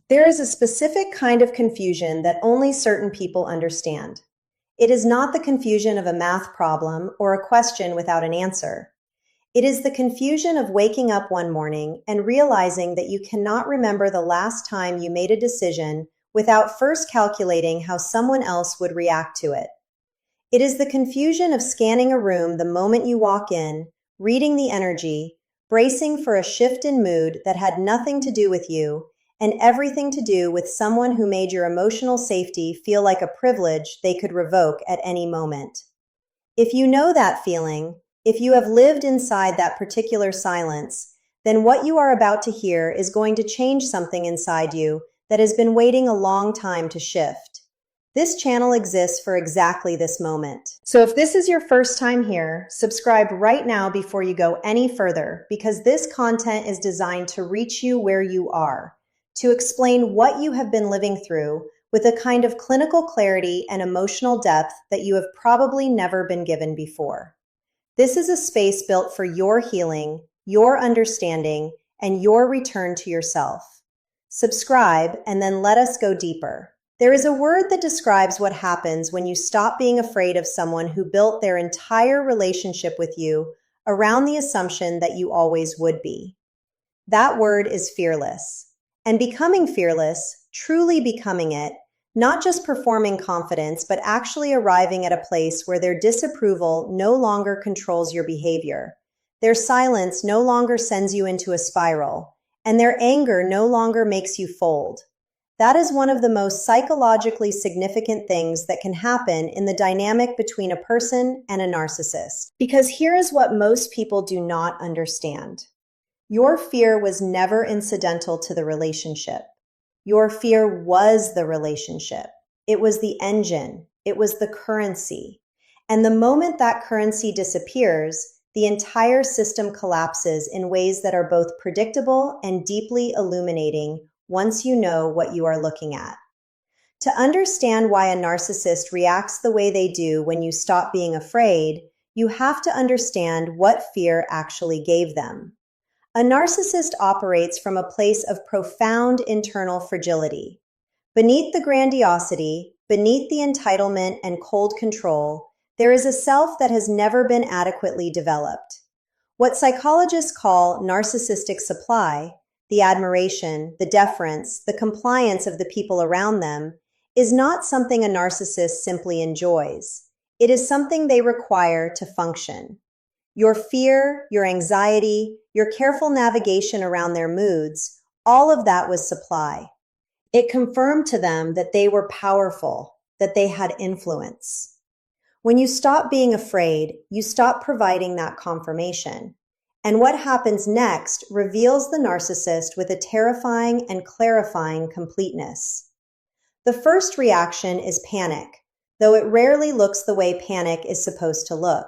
There is a specific kind of confusion that only certain people understand. It is not the confusion of a math problem or a question without an answer. It is the confusion of waking up one morning and realizing that you cannot remember the last time you made a decision without first calculating how someone else would react to it. It is the confusion of scanning a room the moment you walk in, reading the energy, bracing for a shift in mood that had nothing to do with you and everything to do with someone who made your emotional safety feel like a privilege they could revoke at any moment. If you know that feeling, if you have lived inside that particular silence, then what you are about to hear is going to change something inside you that has been waiting a long time to shift. This channel exists for exactly this moment. So if this is your first time here, subscribe right now before you go any further, because this content is designed to reach you where you are, to explain what you have been living through with a kind of clinical clarity and emotional depth that you have probably never been given before. This is a space built for your healing, your understanding, and your return to yourself. Subscribe and then let us go deeper. There is a word that describes what happens when you stop being afraid of someone who built their entire relationship with you around the assumption that you always would be. That word is fearless. And becoming fearless, truly becoming it, not just performing confidence, but actually arriving at a place where their disapproval no longer controls your behavior. Their silence no longer sends you into a spiral, and their anger no longer makes you fold. That is one of the most psychologically significant things that can happen in the dynamic between a person and a narcissist. Because here is what most people do not understand. Your fear was never incidental to the relationship. Your fear was the relationship. It was the engine. It was the currency. And the moment that currency disappears, the entire system collapses in ways that are both predictable and deeply illuminating once you know what you are looking at. To understand why a narcissist reacts the way they do when you stop being afraid, you have to understand what fear actually gave them. A narcissist operates from a place of profound internal fragility. Beneath the grandiosity, beneath the entitlement and cold control, there is a self that has never been adequately developed. What psychologists call narcissistic supply, the admiration, the deference, the compliance of the people around them, is not something a narcissist simply enjoys. It is something they require to function. Your fear, your anxiety, your careful navigation around their moods, all of that was supply. It confirmed to them that they were powerful, that they had influence. When you stop being afraid, you stop providing that confirmation. And what happens next reveals the narcissist with a terrifying and clarifying completeness. The first reaction is panic, though it rarely looks the way panic is supposed to look.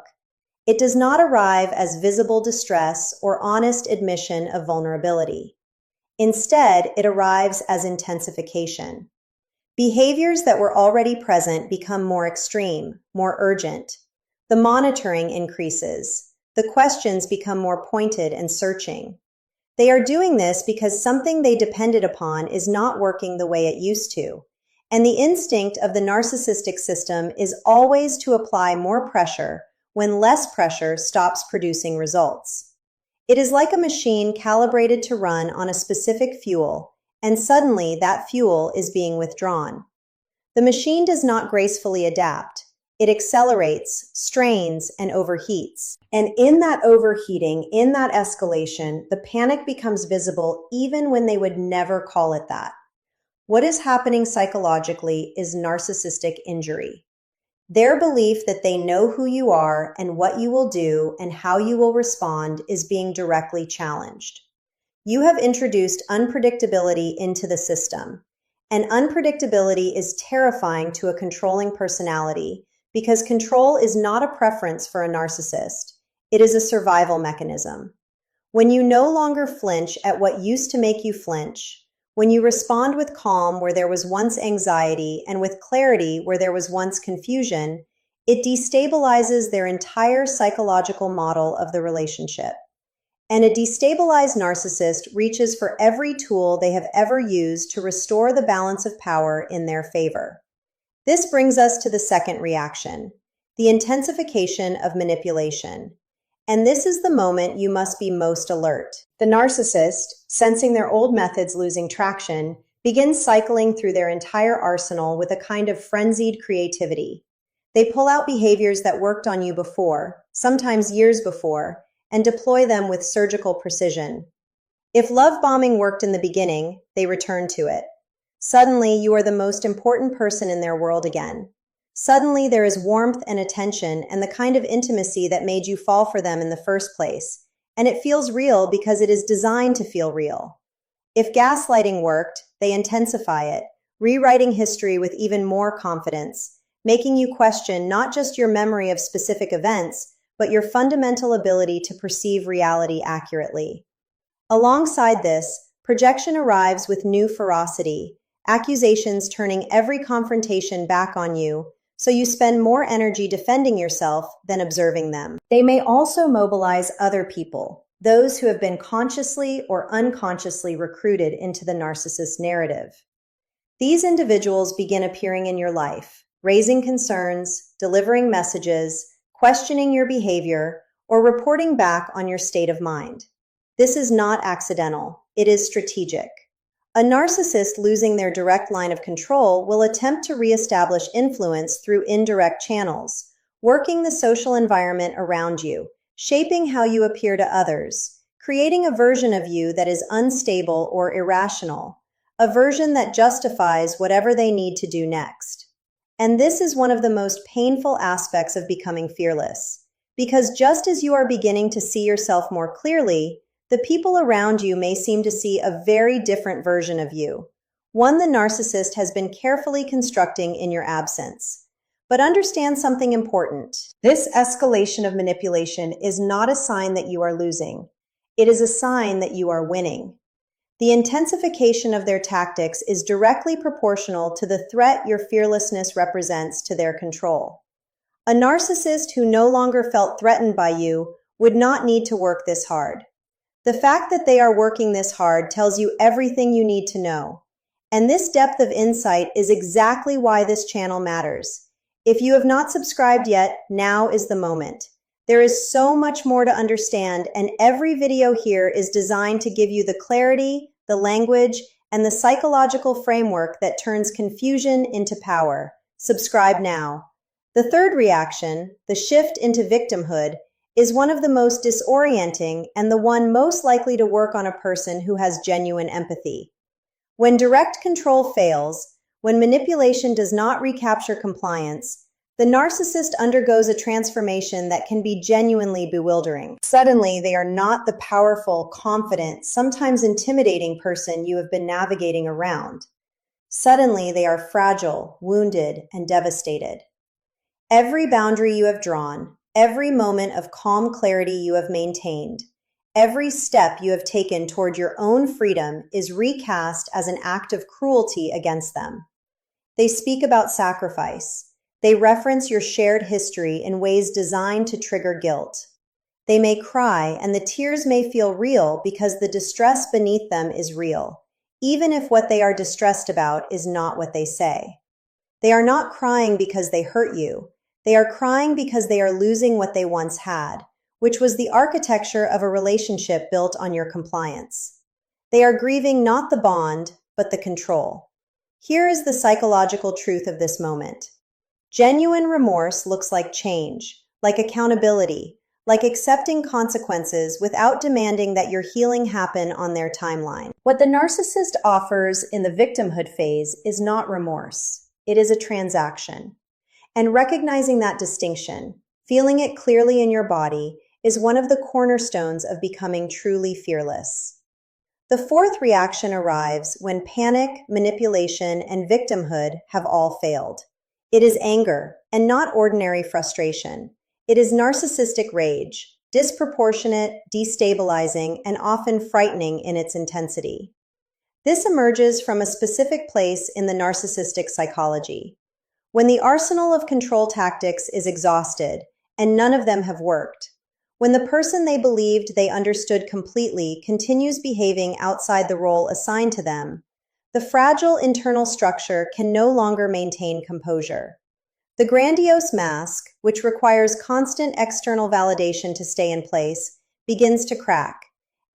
It does not arrive as visible distress or honest admission of vulnerability. Instead, it arrives as intensification. Behaviors that were already present become more extreme, more urgent. The monitoring increases. The questions become more pointed and searching. They are doing this because something they depended upon is not working the way it used to. And the instinct of the narcissistic system is always to apply more pressure when less pressure stops producing results. It is like a machine calibrated to run on a specific fuel, and suddenly that fuel is being withdrawn. The machine does not gracefully adapt. It accelerates, strains, and overheats. And in that overheating, in that escalation, the panic becomes visible even when they would never call it that. What is happening psychologically is narcissistic injury. Their belief that they know who you are and what you will do and how you will respond is being directly challenged. You have introduced unpredictability into the system, and unpredictability is terrifying to a controlling personality because control is not a preference for a narcissist. It is a survival mechanism. When you no longer flinch at what used to make you flinch, when you respond with calm where there was once anxiety and with clarity where there was once confusion, it destabilizes their entire psychological model of the relationship. And a destabilized narcissist reaches for every tool they have ever used to restore the balance of power in their favor. This brings us to the second reaction, the intensification of manipulation. And this is the moment you must be most alert. The narcissist, sensing their old methods losing traction, begins cycling through their entire arsenal with a kind of frenzied creativity. They pull out behaviors that worked on you before, sometimes years before, and deploy them with surgical precision. If love bombing worked in the beginning, they return to it. Suddenly, you are the most important person in their world again. Suddenly, there is warmth and attention and the kind of intimacy that made you fall for them in the first place, and it feels real because it is designed to feel real. If gaslighting worked, they intensify it, rewriting history with even more confidence, making you question not just your memory of specific events, but your fundamental ability to perceive reality accurately. Alongside this, projection arrives with new ferocity, accusations turning every confrontation back on you, so you spend more energy defending yourself than observing them. They may also mobilize other people, those who have been consciously or unconsciously recruited into the narcissist narrative. These individuals begin appearing in your life, raising concerns, delivering messages, questioning your behavior, or reporting back on your state of mind. This is not accidental, it is strategic. A narcissist losing their direct line of control will attempt to reestablish influence through indirect channels, working the social environment around you, shaping how you appear to others, creating a version of you that is unstable or irrational, a version that justifies whatever they need to do next. And this is one of the most painful aspects of becoming fearless, because just as you are beginning to see yourself more clearly, the people around you may seem to see a very different version of you, one the narcissist has been carefully constructing in your absence. But understand something important. This escalation of manipulation is not a sign that you are losing. It is a sign that you are winning. The intensification of their tactics is directly proportional to the threat your fearlessness represents to their control. A narcissist who no longer felt threatened by you would not need to work this hard. The fact that they are working this hard tells you everything you need to know. And this depth of insight is exactly why this channel matters. If you have not subscribed yet, now is the moment. There is so much more to understand, and every video here is designed to give you the clarity, the language, and the psychological framework that turns confusion into power. Subscribe now. The third reaction, the shift into victimhood, is one of the most disorienting and the one most likely to work on a person who has genuine empathy. When direct control fails, when manipulation does not recapture compliance, the narcissist undergoes a transformation that can be genuinely bewildering. Suddenly, they are not the powerful, confident, sometimes intimidating person you have been navigating around. Suddenly, they are fragile, wounded, and devastated. Every boundary you have drawn, every moment of calm clarity you have maintained, every step you have taken toward your own freedom is recast as an act of cruelty against them. They speak about sacrifice. They reference your shared history in ways designed to trigger guilt. They may cry, and the tears may feel real because the distress beneath them is real, even if what they are distressed about is not what they say. They are not crying because they hurt you. They are crying because they are losing what they once had, which was the architecture of a relationship built on your compliance. They are grieving not the bond, but the control. Here is the psychological truth of this moment. Genuine remorse looks like change, like accountability, like accepting consequences without demanding that your healing happen on their timeline. What the narcissist offers in the victimhood phase is not remorse. It is a transaction. And recognizing that distinction, feeling it clearly in your body, is one of the cornerstones of becoming truly fearless. The fourth reaction arrives when panic, manipulation, and victimhood have all failed. It is anger, and not ordinary frustration. It is narcissistic rage, disproportionate, destabilizing, and often frightening in its intensity. This emerges from a specific place in the narcissistic psychology. When the arsenal of control tactics is exhausted, and none of them have worked, When the person they believed they understood completely continues behaving outside the role assigned to them, the fragile internal structure can no longer maintain composure. The grandiose mask, which requires constant external validation to stay in place, begins to crack.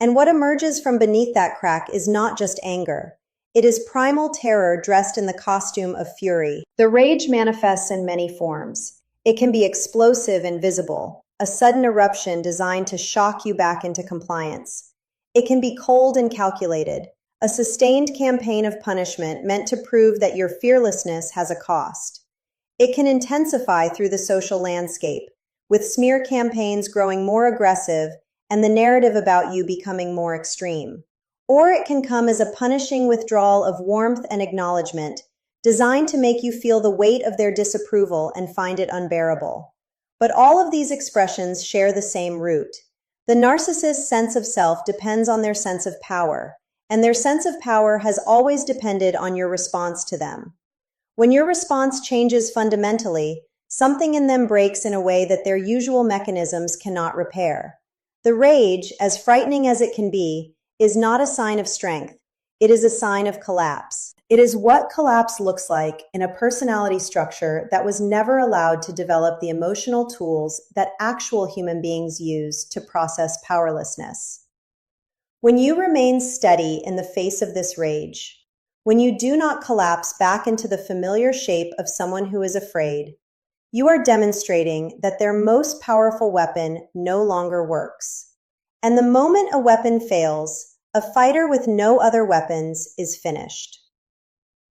And what emerges from beneath that crack is not just anger. It is primal terror dressed in the costume of fury. The rage manifests in many forms. It can be explosive and visible, a sudden eruption designed to shock you back into compliance. It can be cold and calculated, a sustained campaign of punishment meant to prove that your fearlessness has a cost. It can intensify through the social landscape, with smear campaigns growing more aggressive and the narrative about you becoming more extreme. Or it can come as a punishing withdrawal of warmth and acknowledgement, designed to make you feel the weight of their disapproval and find it unbearable. But all of these expressions share the same root. The narcissist's sense of self depends on their sense of power, and their sense of power has always depended on your response to them. When your response changes fundamentally, something in them breaks in a way that their usual mechanisms cannot repair. The rage, as frightening as it can be, is not a sign of strength. It is a sign of collapse. It is what collapse looks like in a personality structure that was never allowed to develop the emotional tools that actual human beings use to process powerlessness. When you remain steady in the face of this rage, when you do not collapse back into the familiar shape of someone who is afraid, you are demonstrating that their most powerful weapon no longer works. And the moment a weapon fails, a fighter with no other weapons is finished.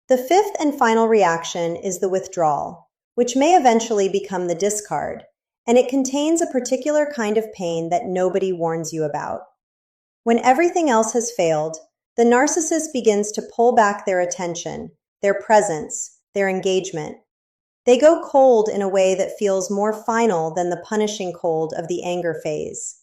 The fifth and final reaction is the withdrawal, which may eventually become the discard, and it contains a particular kind of pain that nobody warns you about. When everything else has failed, the narcissist begins to pull back their attention, their presence, their engagement. They go cold in a way that feels more final than the punishing cold of the anger phase.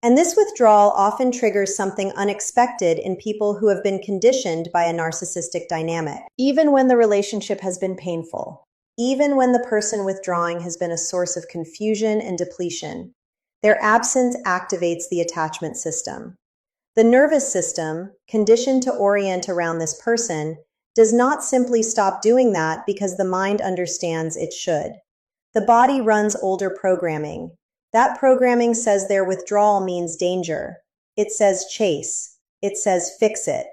And this withdrawal often triggers something unexpected in people who have been conditioned by a narcissistic dynamic, even when the relationship has been painful, even when the person withdrawing has been a source of confusion and depletion. Their absence activates the attachment system. The nervous system, conditioned to orient around this person, does not simply stop doing that because the mind understands it should. The body runs older programming. That programming says their withdrawal means danger. It says chase. It says fix it.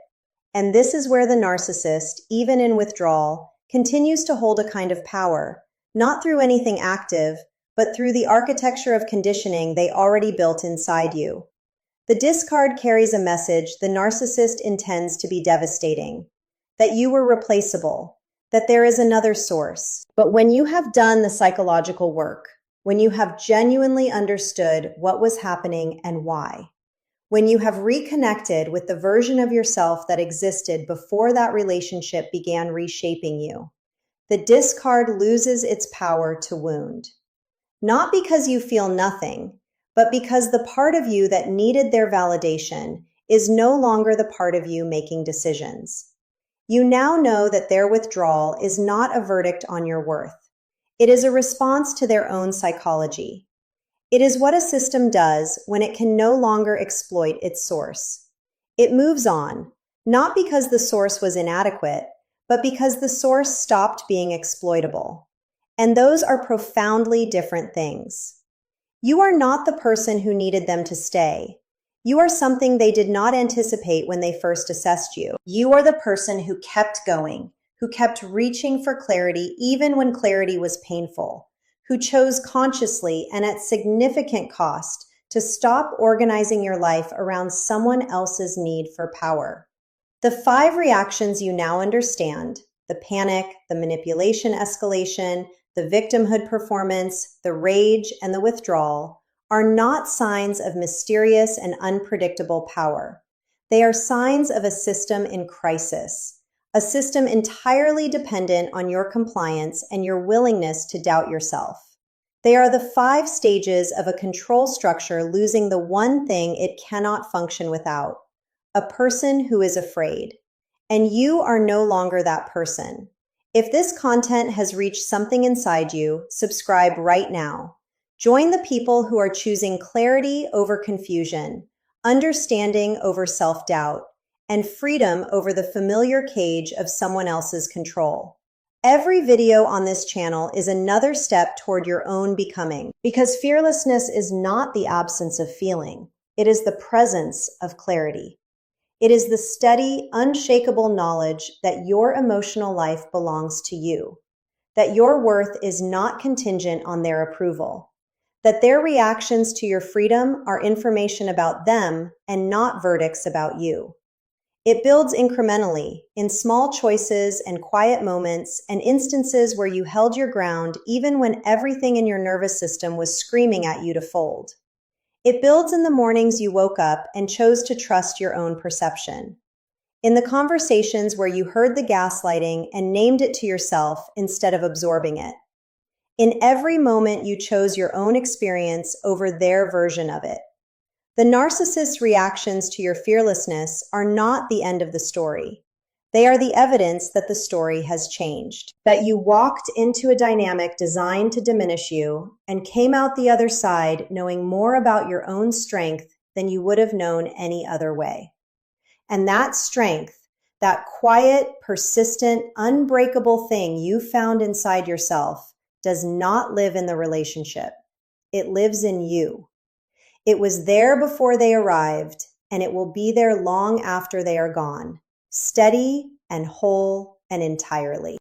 And this is where the narcissist, even in withdrawal, continues to hold a kind of power, not through anything active, but through the architecture of conditioning they already built inside you. The discard carries a message the narcissist intends to be devastating, that you were replaceable, that there is another source. But when you have done the psychological work, when you have genuinely understood what was happening and why, when you have reconnected with the version of yourself that existed before that relationship began reshaping you, the discard loses its power to wound. Not because you feel nothing, but because the part of you that needed their validation is no longer the part of you making decisions. You now know that their withdrawal is not a verdict on your worth. It is a response to their own psychology. It is what a system does when it can no longer exploit its source. It moves on, not because the source was inadequate, but because the source stopped being exploitable. And those are profoundly different things. You are not the person who needed them to stay. You are something they did not anticipate when they first assessed you. You are the person who kept going, who kept reaching for clarity even when clarity was painful, who chose consciously and at significant cost to stop organizing your life around someone else's need for power. The 5 reactions you now understand, the panic, the manipulation escalation, the victimhood performance, the rage, and the withdrawal, are not signs of mysterious and unpredictable power. They are signs of a system in crisis, a system entirely dependent on your compliance and your willingness to doubt yourself. They are the 5 stages of a control structure losing the one thing it cannot function without, a person who is afraid. And you are no longer that person. If this content has reached something inside you, subscribe right now. Join the people who are choosing clarity over confusion, understanding over self-doubt, and freedom over the familiar cage of someone else's control. Every video on this channel is another step toward your own becoming, because fearlessness is not the absence of feeling. It is the presence of clarity. It is the steady, unshakable knowledge that your emotional life belongs to you, that your worth is not contingent on their approval, that their reactions to your freedom are information about them and not verdicts about you. It builds incrementally, in small choices and quiet moments and instances where you held your ground even when everything in your nervous system was screaming at you to fold. It builds in the mornings you woke up and chose to trust your own perception. In the conversations where you heard the gaslighting and named it to yourself instead of absorbing it. In every moment you chose your own experience over their version of it. The narcissist's reactions to your fearlessness are not the end of the story. They are the evidence that the story has changed, that you walked into a dynamic designed to diminish you and came out the other side knowing more about your own strength than you would have known any other way. And that strength, that quiet, persistent, unbreakable thing you found inside yourself, does not live in the relationship. It lives in you. It was there before they arrived, and it will be there long after they are gone, steady and whole and entirely.